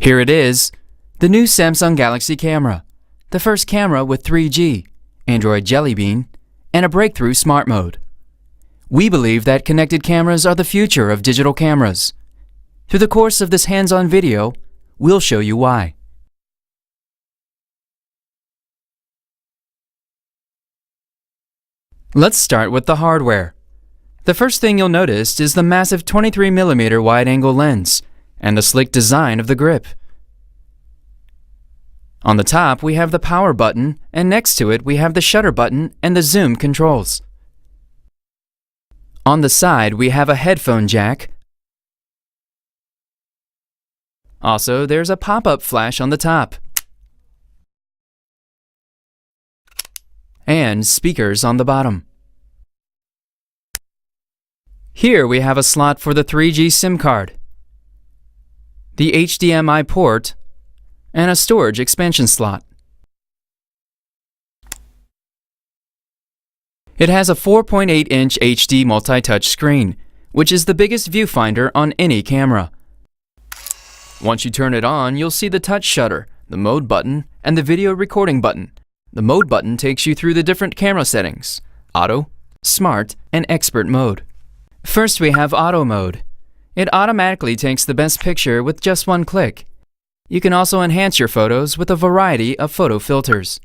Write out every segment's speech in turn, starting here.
Here it is, the new Samsung Galaxy camera, the first camera with 3G, Android Jelly Bean, and a breakthrough smart mode. We believe that connected cameras are the future of digital cameras. Through the course of this hands-on video, we'll show you why. Let's start with the hardware. The first thing you'll notice is the massive 23mm wide-angle lens and the sleek design of the grip. On the top, we have the power button, and next to it we have the shutter button and the zoom controls. On the side, we have a headphone jack. Also, there's a pop-up flash on the top. And speakers on the bottom. Here we have a slot for the 3G SIM card, the HDMI port, and a storage expansion slot. It has a 4.8-inch HD multi-touch screen, which is the biggest viewfinder on any camera. Once you turn it on, you'll see the touch shutter, the mode button, and the video recording button. The mode button takes you through the different camera settings: auto, smart, and expert mode. First, we have auto mode. It automatically takes the best picture with just one click. You can also enhance your photos with a variety of photo filters.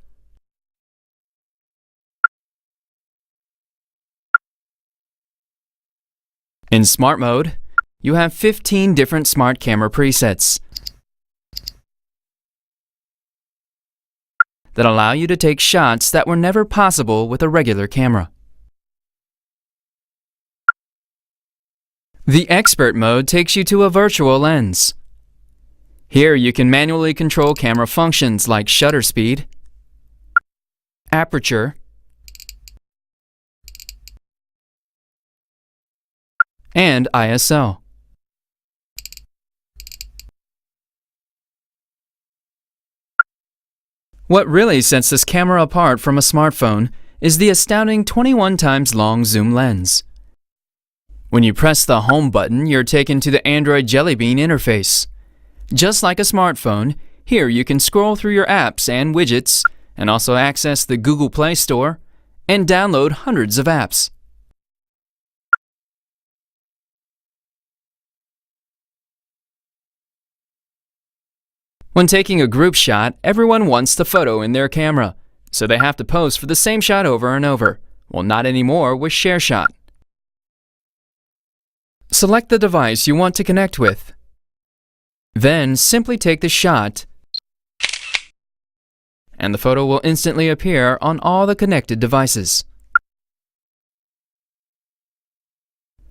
In smart mode, you have 15 different smart camera presets that allow you to take shots that were never possible with a regular camera. The expert mode takes you to a virtual lens. Here you can manually control camera functions like shutter speed, aperture, and ISO. What really sets this camera apart from a smartphone is the astounding 21 times long zoom lens. When you press the home button, you're taken to the Android Jelly Bean interface. Just like a smartphone, here you can scroll through your apps and widgets, and also access the Google Play Store, and download hundreds of apps. When taking a group shot, everyone wants the photo in their camera, so they have to pose for the same shot over and over. Well, not anymore with ShareShot. Select the device you want to connect with. Then simply take the shot, and the photo will instantly appear on all the connected devices.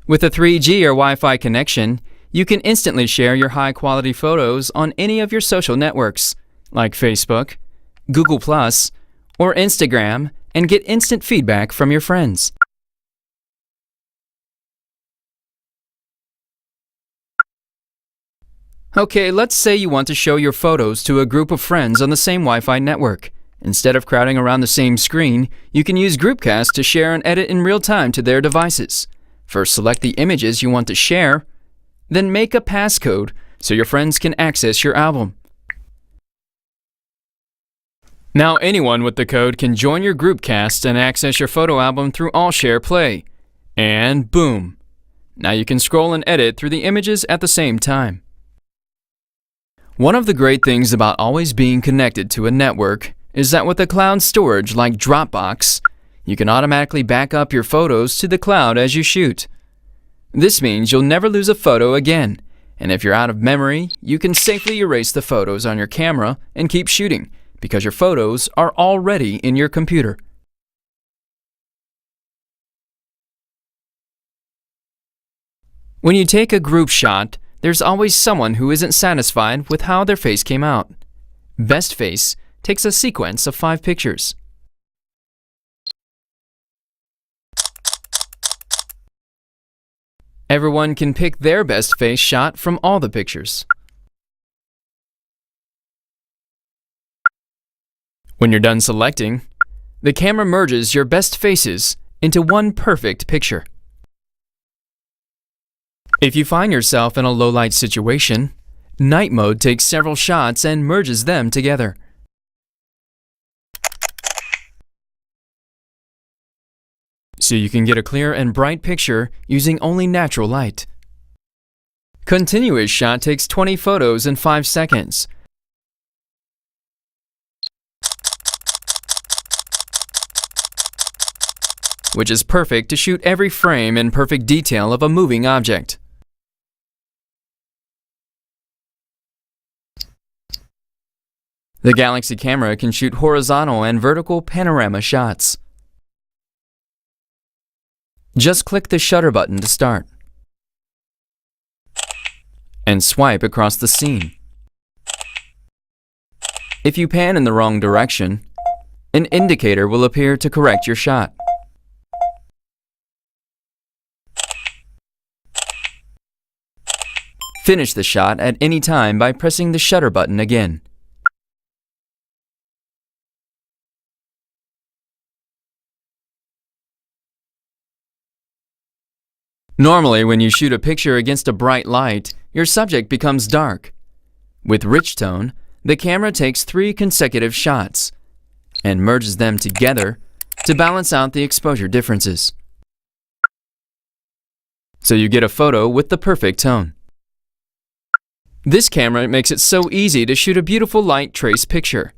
With a 3G or Wi-Fi connection, you can instantly share your high-quality photos on any of your social networks, like Facebook, Google+, or Instagram, and get instant feedback from your friends. Okay, let's say you want to show your photos to a group of friends on the same Wi-Fi network. Instead of crowding around the same screen, you can use Groupcast to share and edit in real time to their devices. First, select the images you want to share, then make a passcode so your friends can access your album. Now anyone with the code can join your Groupcast and access your photo album through AllShare Play. And boom! Now you can scroll and edit through the images at the same time. One of the great things about always being connected to a network is that with a cloud storage like Dropbox, you can automatically back up your photos to the cloud as you shoot. This means you'll never lose a photo again, and if you're out of memory, you can safely erase the photos on your camera and keep shooting, because your photos are already in your computer. When you take a group shot, there's always someone who isn't satisfied with how their face came out. Best Face takes a sequence of 5 pictures. Everyone can pick their best face shot from all the pictures. When you're done selecting, the camera merges your best faces into one perfect picture. If you find yourself in a low-light situation, Night mode takes several shots and merges them together. So you can get a clear and bright picture using only natural light. Continuous shot takes 20 photos in 5 seconds. Which is perfect to shoot every frame in perfect detail of a moving object. The Galaxy camera can shoot horizontal and vertical panorama shots. Just click the shutter button to start. And swipe across the scene. If you pan in the wrong direction, an indicator will appear to correct your shot. Finish the shot at any time by pressing the shutter button again. Normally, when you shoot a picture against a bright light, your subject becomes dark. With rich tone, the camera takes 3 consecutive shots and merges them together to balance out the exposure differences. So you get a photo with the perfect tone. This camera makes it so easy to shoot a beautiful light trace picture.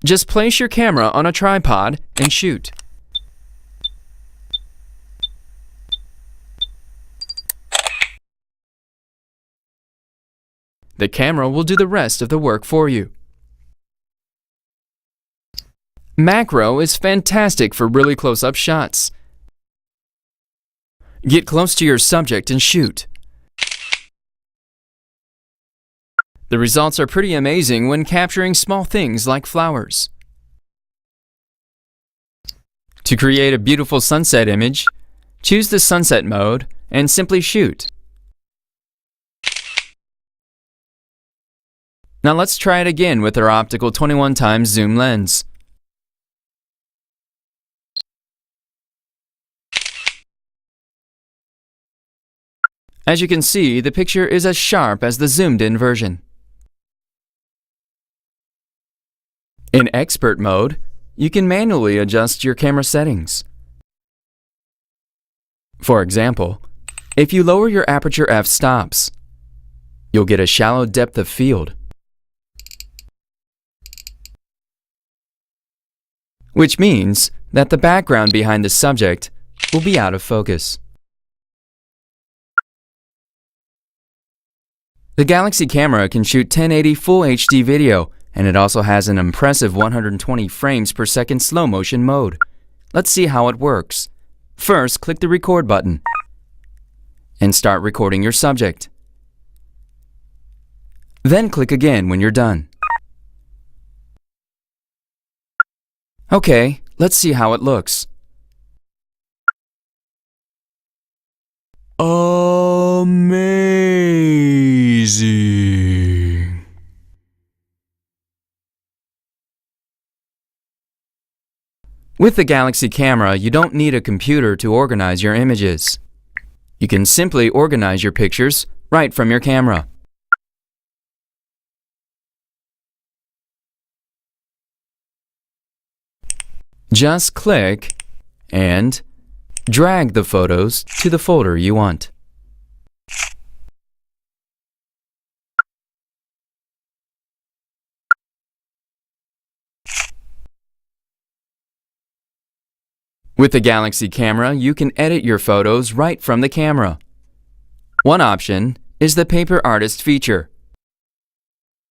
Just place your camera on a tripod and shoot. The camera will do the rest of the work for you. Macro is fantastic for really close-up shots. Get close to your subject and shoot. The results are pretty amazing when capturing small things like flowers. To create a beautiful sunset image, choose the sunset mode and simply shoot. Now let's try it again with our optical 21x zoom lens. As you can see, the picture is as sharp as the zoomed-in version. In expert mode, you can manually adjust your camera settings. For example, if you lower your aperture f-stops, you'll get a shallow depth of field, which means that the background behind the subject will be out of focus. The Galaxy camera can shoot 1080 Full HD video, and it also has an impressive 120 frames per second slow motion mode. Let's see how it works. First, click the record button and start recording your subject. Then click again when you're done. Okay, let's see how it looks. Amazing! With the Galaxy camera, you don't need a computer to organize your images. You can simply organize your pictures right from your camera. Just click and drag the photos to the folder you want. With the Galaxy camera, you can edit your photos right from the camera. One option is the Paper Artist feature.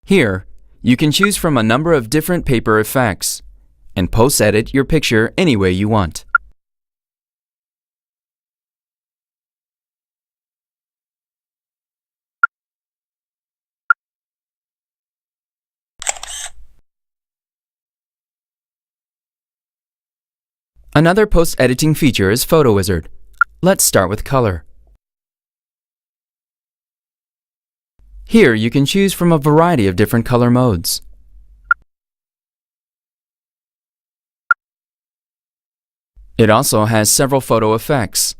Here, you can choose from a number of different paper effects and post-edit your picture any way you want. Another post-editing feature is Photo Wizard. Let's start with color. Here you can choose from a variety of different color modes. It also has several photo effects.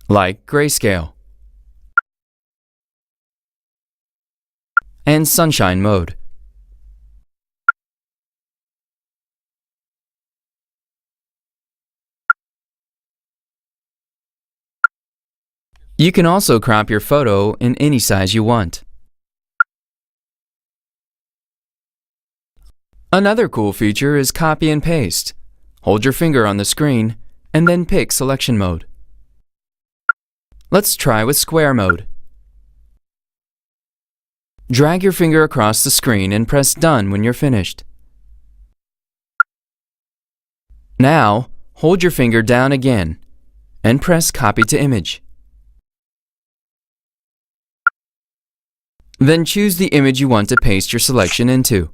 like grayscale and sunshine mode. You can also crop your photo in any size you want. Another cool feature is copy and paste. Hold your finger on the screen and then pick selection mode. Let's try with square mode. Drag your finger across the screen and press Done when you're finished. Now, hold your finger down again and press Copy to Image. Then choose the image you want to paste your selection into.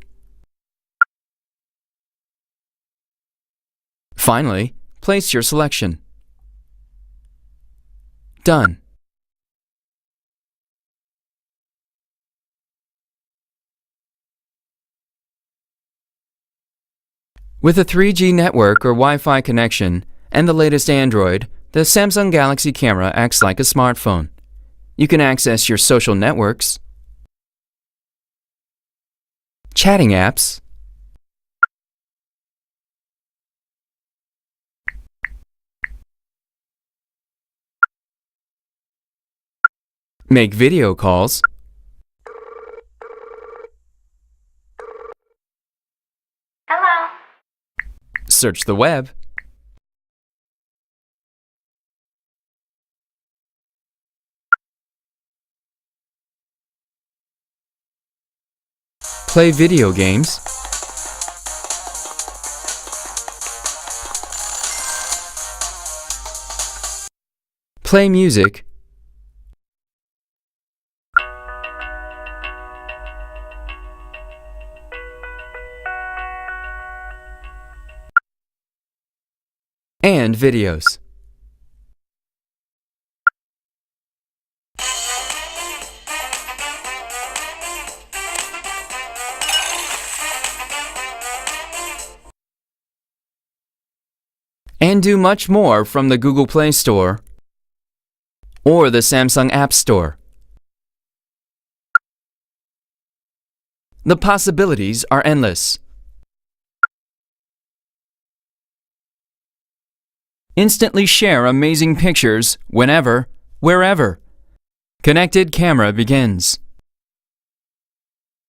Finally, place your selection. Done. With a 3G network or Wi-Fi connection and the latest Android, the Samsung Galaxy camera acts like a smartphone. You can access your social networks, chatting apps, make video calls, Hello. search the web, play video games, play music, and videos. And do much more from the Google Play Store or the Samsung App Store. The possibilities are endless. Instantly share amazing pictures whenever, wherever. Connected Camera begins.